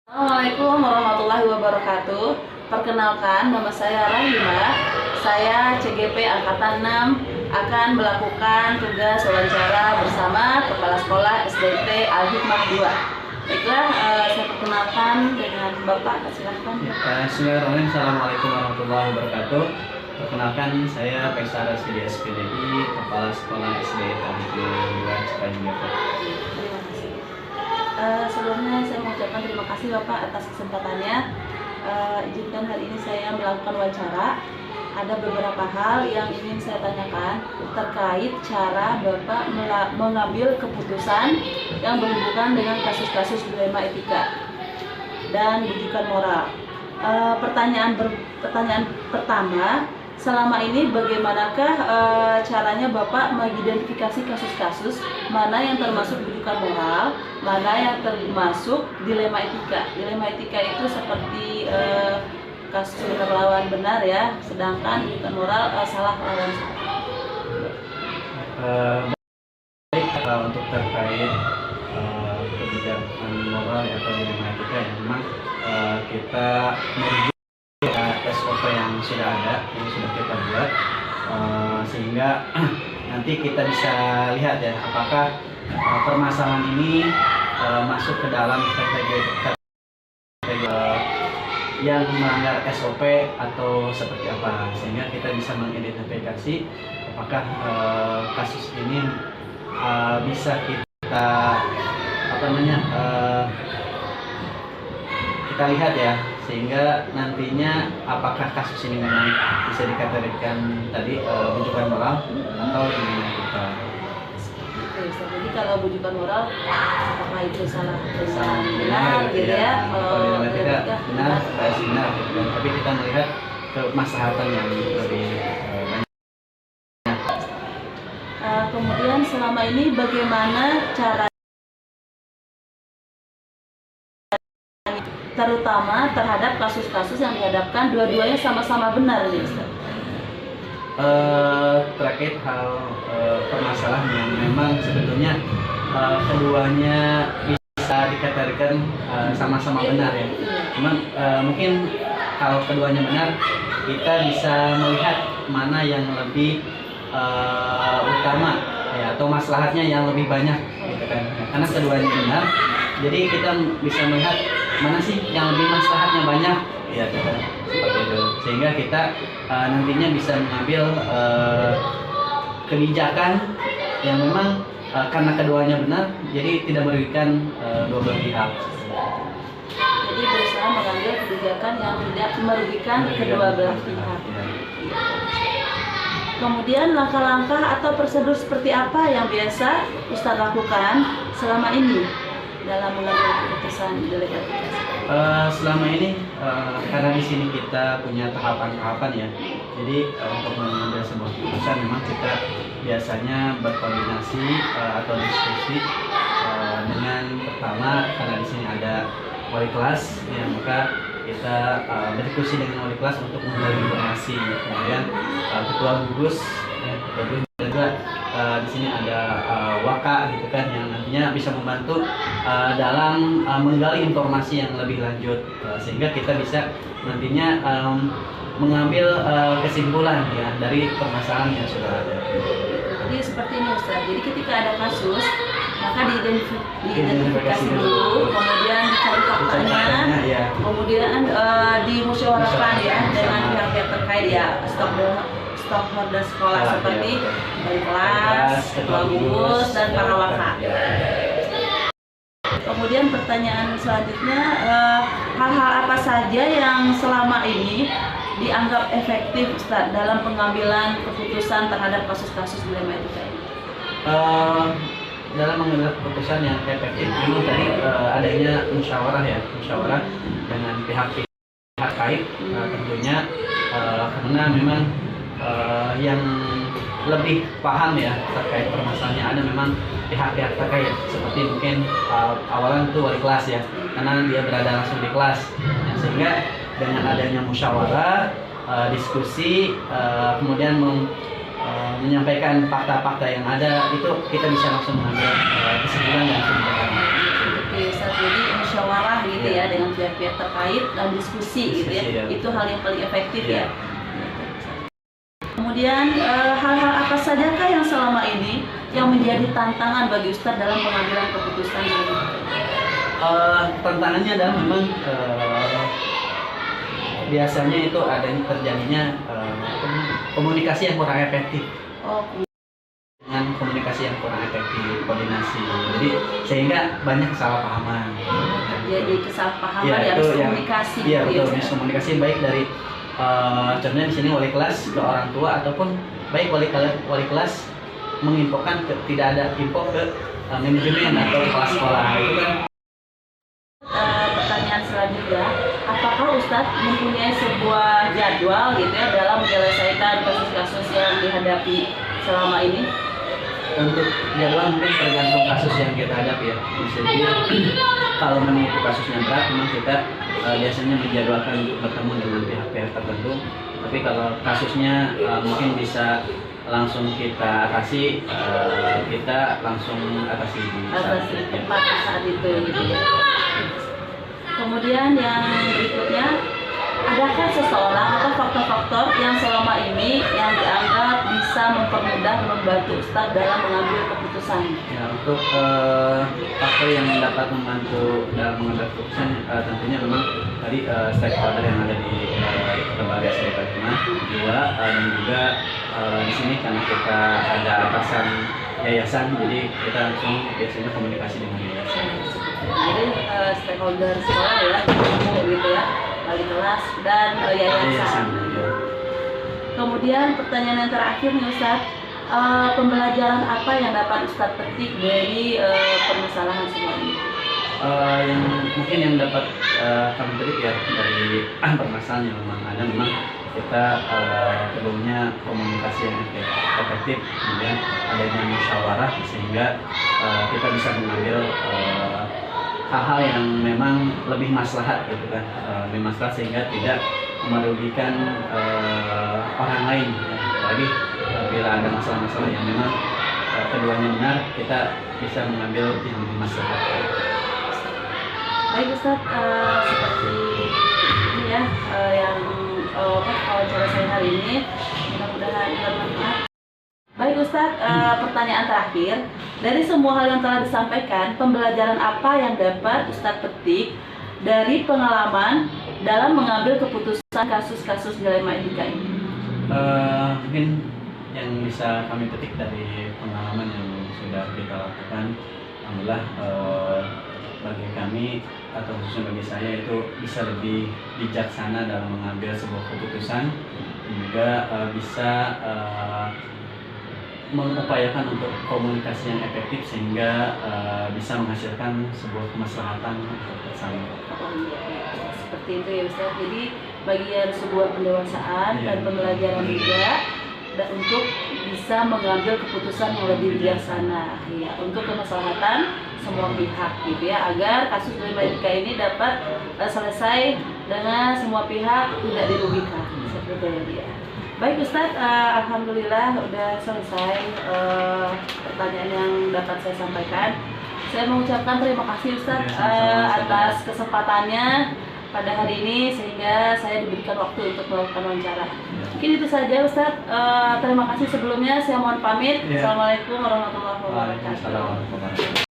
Assalamualaikum warahmatullahi wabarakatuh. Perkenalkan, nama saya Rahima. Saya CGP Angkatan 6 akan melakukan tugas wawancara bersama Kepala Sekolah SDT Al-Hikmah 2. Baiklah, saya perkenalkan dengan Bapak, silahkan. Bismillahirrahmanirrahim. Assalamualaikum warahmatullahi wabarakatuh. Perkenalkan, saya Peksara Sidi SPDI, Kepala Sekolah SDT Al-Hikmah 2 Cipayu. Terima kasih. Sebelumnya saya mengucapkan terima kasih Bapak atas kesempatannya. Izinkan hari ini saya melakukan wawancara. Ada beberapa hal yang ingin saya tanyakan terkait cara Bapak mengambil keputusan yang berhubungan dengan kasus-kasus dilema etika dan rujukan moral. Pertanyaan pertama, selama ini bagaimanakah caranya Bapak mengidentifikasi kasus-kasus mana yang termasuk rujukan moral, mana yang termasuk dilema etika? Dilema etika itu seperti kasus benar lawan benar ya, sedangkan rujukan moral salah lawan salah. Baik, untuk terkait kebijakan moral atau dilema etika, ya, memang kita merujuk SOP yang sudah ada, yang sudah kita buat, sehingga nanti kita bisa lihat ya apakah permasalahan ini masuk ke dalam kategori yang melanggar SOP atau seperti apa, sehingga kita bisa mengidentifikasi apakah kasus ini bisa kita kita lihat ya, sehingga nantinya apakah kasus ini memang bisa dikategorikan tadi rujukan moral atau dilema etika. Jadi kalau rujukan moral apakah itu salah dengan benar gitu ya? Kalau dilema etika benar, benar gitu kan. Tapi kita melihat kemaslahatan yang lebih banyak. Kemudian selama ini bagaimana cara terutama terhadap kasus-kasus yang dihadapkan dua-duanya sama-sama benar nih Ustaz? Terkait hal permasalahan yang memang sebetulnya keduanya bisa dikategorikan sama-sama benar ya. Cuman mungkin kalau keduanya benar, kita bisa melihat mana yang lebih utama ya, atau maslahatnya yang lebih banyak gitu kan. Karena keduanya benar, jadi kita bisa melihat mana sih yang lebih maslahatnya banyak ya, gitu. Seperti itu, sehingga kita nantinya bisa mengambil kebijakan yang memang karena keduanya benar, jadi tidak merugikan dua belah pihak. Jadi berusaha mengambil kebijakan yang tidak merugikan kedua belah pihak. Kemudian langkah-langkah atau prosedur seperti apa yang biasa Ustadz lakukan selama ini dalam mengambil keputusan dilema etika? Selama ini karena di sini kita punya tahapan-tahapan ya. Jadi untuk mengambil sebuah keputusan memang kita biasanya berkoordinasi atau diskusi dengan pertama, karena di sini ada wali kelas ya, maka kita berdiskusi dengan wali kelas untuk memberi informasi. Kemudian ketua gugus dan juga di sini ada waka gitu kan, yang nantinya bisa membantu dalam menggali informasi yang lebih lanjut, sehingga kita bisa nantinya mengambil kesimpulan ya dari permasalahan yang sudah ada. Jadi seperti ini Ustaz. Jadi ketika ada kasus, maka diidentifikasi dulu, kemudian dicari faktanya, ya. Kemudian dimusyawarahkan ya dengan pihak-pihak terkait ya, stakeholder sekolah seperti wali kelas, ketua gugus, dan para waka. Kemudian pertanyaan selanjutnya, hal-hal apa saja yang selama ini dianggap efektif Ustaz dalam pengambilan keputusan terhadap kasus-kasus dilema etika ini? Dalam mengambil keputusan yang efektif, memang tadi adanya musyawarah dengan pihak-pihak terkait, tentunya karena memang yang lebih paham ya terkait permasalahannya ada memang pihak-pihak terkait, seperti mungkin awalan itu wali kelas ya, karena dia berada langsung di kelas, ya, sehingga dengan adanya musyawarah, diskusi, kemudian menyampaikan fakta-fakta yang ada, itu kita bisa langsung mengambil kesimpulan dan kebijakan. Oke, Ustaz, jadi musyawarah gitu ya dengan pihak-pihak terkait dan diskusi gitu ya. Diskusi, ya. Itu hal yang paling efektif Iya. ya. Kemudian hal-hal apa sajakah yang selama ini yang menjadi tantangan bagi Ustadz dalam pengambilan keputusan ini? Tantangannya adalah memang biasanya itu terjadinya komunikasi yang kurang efektif, Oh, dengan komunikasi yang kurang efektif, koordinasi. Jadi sehingga banyak kesalahpahaman. jadi kesalahpahaman Ya, ya, itu harus yang- komunikasi. Iya gitu betul, ya, miskomunikasi baik dari contohnya di sini wali kelas ke orang tua ataupun baik wali kelas menginfokan tidak ada info ke manajemen atau kepala sekolah itu kan. Pertanyaan selanjutnya, apakah Ustadz mempunyai sebuah jadwal gitu ya dalam menyelesaikan kasus-kasus yang dihadapi selama ini? Untuk jadwal mungkin tergantung kasus yang kita hadapi ya. Bisa jadi kalau memang itu kasusnya berat, memang kita biasanya menjadwalkan untuk bertemu dengan pihak-pihak tertentu. Tapi kalau kasusnya mungkin bisa langsung kita atasi, kita langsung atasi di saat itu. Tepat saat itu gitu ya. Kemudian yang berikutnya, adakah seseorang atau faktor-faktor yang selama ini yang dianggap bisa mempermudah membantu Ustadz dalam mengambil keputusan? Ya, untuk faktor yang dapat membantu dalam mengambil keputusan tentunya memang tadi stakeholder yang ada di lembaga serikat dua dan juga di sini karena kita ada atasan yayasan, jadi kita langsung biasanya komunikasi dengan yayasan. Jadi stakeholder sekolah ya, guru gitu ya, wali kelas dan yayasan. Ya. Kemudian pertanyaan yang terakhir nih Ustadz, pembelajaran apa yang dapat Ustadz petik dari permasalahan semua ini? Yang mungkin yang dapat kami petik ya dari permasalahan yang memang ada, memang kita perlunya komunikasi yang efektif, kemudian adanya musyawarah sehingga kita bisa mengambil hal-hal yang memang lebih maslahat gitu kan, lebih maslahat sehingga tidak merugikan orang lain ya. Apalagi bila ada masalah-masalah yang memang keduanya benar, kita bisa mengambil yang lebih maslahat. Baik Ustadz, seperti ini ya yang wawancara saya hari ini, mudah-mudahan bermanfaat. Baik Ustadz, pertanyaan terakhir, dari semua hal yang telah disampaikan, pembelajaran apa yang dapat Ustadz petik dari pengalaman dalam mengambil keputusan kasus-kasus dilema etika ini? Mungkin yang bisa kami petik dari pengalaman yang sudah kita lakukan, alhamdulillah bagi kami atau khususnya bagi saya itu bisa lebih bijaksana dalam mengambil sebuah keputusan, juga bisa mengupayakan untuk komunikasi yang efektif sehingga bisa menghasilkan sebuah kemaslahatan bersama. Oh iya, seperti itu ya Ustaz. Jadi bagian sebuah pendewasaan dan pembelajaran juga dan untuk bisa mengambil keputusan yang lebih bijaksana ya, untuk kemaslahatan semua pihak gitu ya, agar kasus dilema etika ini dapat selesai dengan semua pihak tidak dirugikan seperti itu ya. Baik Ustadz, alhamdulillah udah selesai pertanyaan yang dapat saya sampaikan. Saya mengucapkan terima kasih Ustadz atas kesempatannya pada hari ini sehingga saya diberikan waktu untuk melakukan wawancara. Mungkin itu saja Ustadz. Terima kasih sebelumnya. Saya mohon pamit. Assalamualaikum warahmatullahi wabarakatuh.